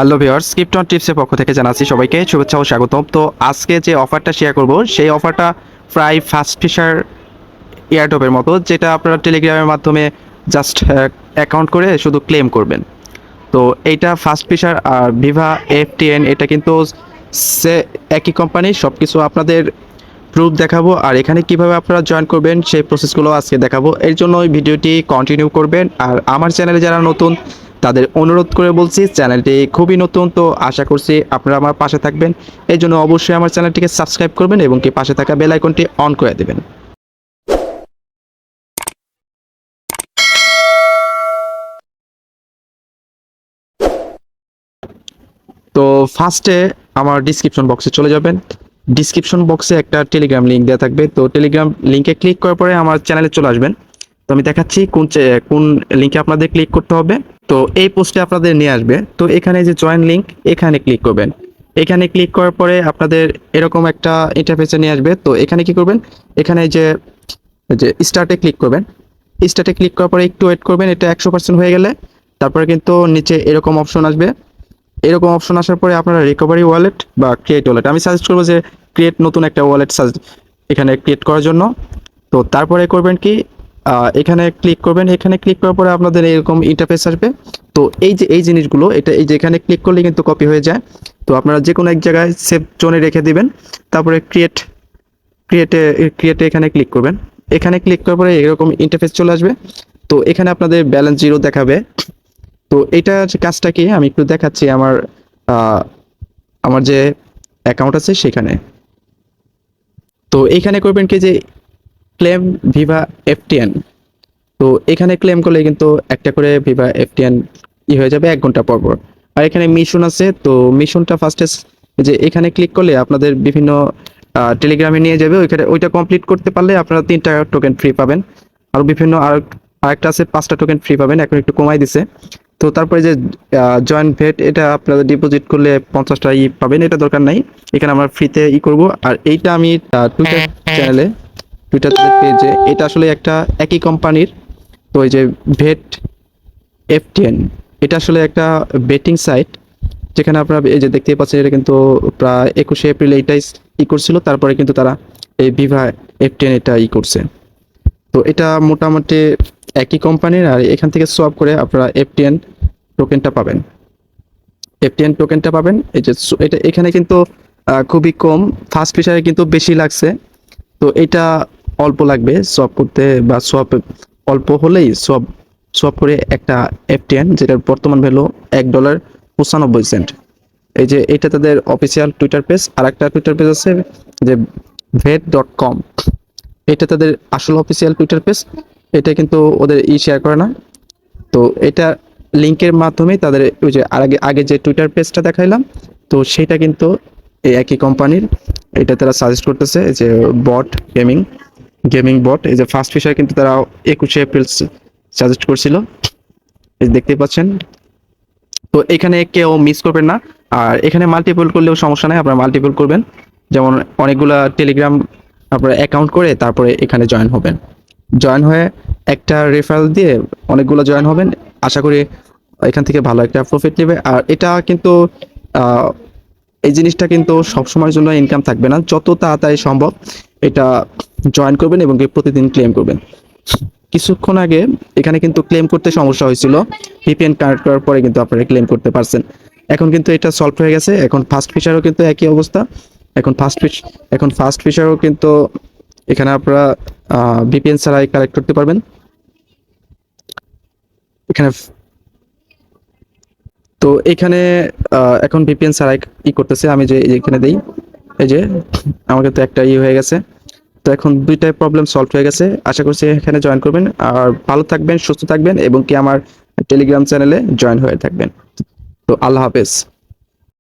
Hello viewers, krypton টিপসের পক্ষ থেকে জানাচ্ছি সবাইকে শুভেচ্ছা ও স্বাগতম। তো আজকে যে অফারটা শেয়ার করব সেই অফারটা প্রায় ফাস্ট ফিশার এয়ারড্রপের মতো, যেটা আপনারা টেলিগ্রামের মাধ্যমে জাস্ট অ্যাকাউন্ট করে শুধু ক্লেম করবেন। তো এইটা ফাস্ট ফিশার আর ভিভা এফটিএন এটা কিন্তু সে একই কোম্পানি। সব কিছু আপনাদের প্রুফ দেখাবো, আর এখানে কিভাবে আপনারা জয়েন করবেন সেই প্রসেসগুলো আজকে দেখাবো। এর জন্য ওই ভিডিওটি কন্টিনিউ করবেন। আর আমার চ্যানেলে যারা নতুন তাদের অনুরোধ করে বলছি, চ্যানেলটি খুবই নতুন, তো আশা করছি আপনারা আমার পাশে থাকবেন। এই জন্য অবশ্যই আমার চ্যানেলটিকে সাবস্ক্রাইব করবেন এবং কি পাশে থাকা বেল আইকনটি অন করে দেবেন। তো ফার্স্টে আমার ডিসক্রিপশন বক্সে চলে যাবেন। ডিসক্রিপশন বক্সে একটা টেলিগ্রাম লিঙ্ক দেওয়া থাকবে, তো টেলিগ্রাম লিঙ্কে ক্লিক করার পরে আমার চ্যানেলে চলে আসবেন। তো আমি দেখাচ্ছি কোন লিঙ্কে আপনাদের ক্লিক করতে হবে। তো এই পোস্টে আপনাদের নিয়ে আসবে। তো এখানে যে জয়েন লিঙ্ক, এখানে ক্লিক করবেন। এখানে ক্লিক করার পরে আপনাদের এরকম একটা ইন্টারফেসে নিয়ে আসবে। তো এখানে কি করবেন, এখানে যে যে স্টার্টে ক্লিক করবেন। স্টার্টে ক্লিক করার পরে একটু ওয়েট করবেন, এটা 100% হয়ে গেলে তারপরে কিন্তু নিচে এরকম অপশন আসবে। এরকম অপশন আসার পরে আপনারা রিকভারি ওয়ালেট বা ক্রিয়েট ওয়ালেট, আমি সাজেস্ট করবো যে ক্রিয়েট নতুন একটা ওয়ালেট এখানে ক্রিয়েট করার জন্য। তো তারপরে করবেন কি, এখানে ক্লিক করবেন। এখানে ক্লিক করার পরে আপনাদের এরকম ইন্টারফেস আসবে। তো এই জিনিসগুলো এই যে এখানে ক্লিক করলে কিন্তু কপি হয়ে যায়। তো আপনারা যে কোনো এক জায়গায় সেভ জোনে রেখে দিবেন। তারপরে ক্রিয়েটে এখানে ক্লিক করবেন। এখানে ক্লিক করার পরে এরকম ইন্টারফেস চলে আসবে। তো এখানে আপনাদের ব্যালেন্স জিরো দেখাবে। তো এটা যে কাজটা কি আমি একটু দেখাচ্ছি আমার যে অ্যাকাউন্ট আছে সেখানে। তো এখানে করবেন কি যে ক্লেম ভিভা এফটিএন। তো এখানে ক্লেম করলে কিন্তু একটা করে ভিভা এফটিএন হয়ে যাবে 1 ঘন্টা পর পর। আর এখানে মিশন আছে, তো মিশনটা ফার্স্টে যে এখানে ক্লিক করলে আপনাদের বিভিন্ন টেলিগ্রামে নিয়ে যাবে। ওইটা কমপ্লিট করতে পারলে আপনারা 3টা টোকেন ফ্রি পাবেন। আর বিভিন্ন আরেকটা আছে 5টা টোকেন ফ্রি পাবেন, এখন একটু কমাই দিছে। তো তারপরে যে জয়েন্ট ভেট, এটা আপনারা ডিপোজিট করলে 50টা পাবেন, এটা দরকার নাই। এখানে আমরা ফ্রিতে করব। আর এইটা আমি টুইটার পেজে, এটা আসলে একটা একই কোম্পানির। তো এই যে ভেট এফটিএন, এটা আসলে একটা বেটিং সাইট, যেখানে আপনারা এই যে দেখতেই পাচ্ছেন, এটা কিন্তু প্রায় 21শে এপ্রিল এইটাই করছিল। তারপরে কিন্তু তারা এই ভিভা এফটিএন এটা করছে। তো এটা মোটামুটি একই কোম্পানির। আর এখান থেকে সোয়াপ করে আপনারা এফটিএন টোকেনটা পাবেন। এই যে এটা এখানে কিন্তু খুবই কম, ফার্স্ট ফিচারে কিন্তু বেশি লাগছে। তো এটা অল্প লাগবে সোয়াপ করতে, বা অল্প হলেই সোয়াপ করে একটা এফটিএন, যেটার বর্তমান ভ্যালু $1.95। এই যে এটা তাদের অফিসিয়াল টুইটার পেজ। আর একটা টুইটার পেজ আছে যে vet.com, এটা তাদের আসল অফিসিয়াল টুইটার পেজ। এটা কিন্তু ওদের শেয়ার করে না। তো এটা লিংকের মাধ্যমে তাদের ওই যে আগে যে টুইটার পেজটা দেখাইলাম, তো সেটা কিন্তু এই একই কোম্পানির। এটা তারা সাজেস্ট করতেছে যে বট গেমিং বট। এই যে ফার্স্ট ফিশার কিন্তু তারা 21শে এপ্রিল সাজেস্ট করছিল, এই দেখতে পাচ্ছেন। তো এখানে কেউ মিস করবেন না। আর এখানে মাল্টিপল করলেও সমস্যা নাই, আপনারা মাল্টিপল করবেন। যেমন অনেকগুলা টেলিগ্রাম আপনারা অ্যাকাউন্ট করে তারপরে এখানে জয়েন হয়ে একটা রেফারেল দিয়ে অনেকগুলো জয়েন হবেন। আশা করি এখান থেকে ভালো একটা প্রফিট নেবে। আর এটা কিন্তু এই জিনিসটা কিন্তু সবসময়ের জন্য ইনকাম থাকবে না, যত তাড়াতাড়ি সম্ভব এটা জয়েন করবেন এবং প্রতিদিন ক্লেম করবেন। কিছুক্ষণ আগে এখানে কিন্তু ক্লেম করতে সমস্যা হয়েছিল, ভিপিএন কানেক্ট করার পরে কিন্তু আপনারা ক্লেম করতে পারছেন। এখন কিন্তু এটা সলভ হয়ে গেছে। এখন ফার্স্ট ফিশারও কিন্তু একই অবস্থা। এখন ফার্স্ট ফিশারও কিন্তু এখানে আপনারা ভিপিএন ছাড়াই কালেক্ট করতে পারবেন। এখানে তো এখানে এখন ভিপিএন ছাড়াই করতেছে। আমি যে এখানে দেই, এই যে আমাকে তো একটা হয়ে গেছে। তো এখন দুইটাই প্রবলেম সলভ হয়ে গেছে। আশা করছি এখানে জয়েন করবেন। আর ভালো থাকবেন, সুস্থ থাকবেন এবং কি আমার টেলিগ্রাম চ্যানেলে জয়েন হয়ে থাকবেন। তো আল্লাহ হাফেজ।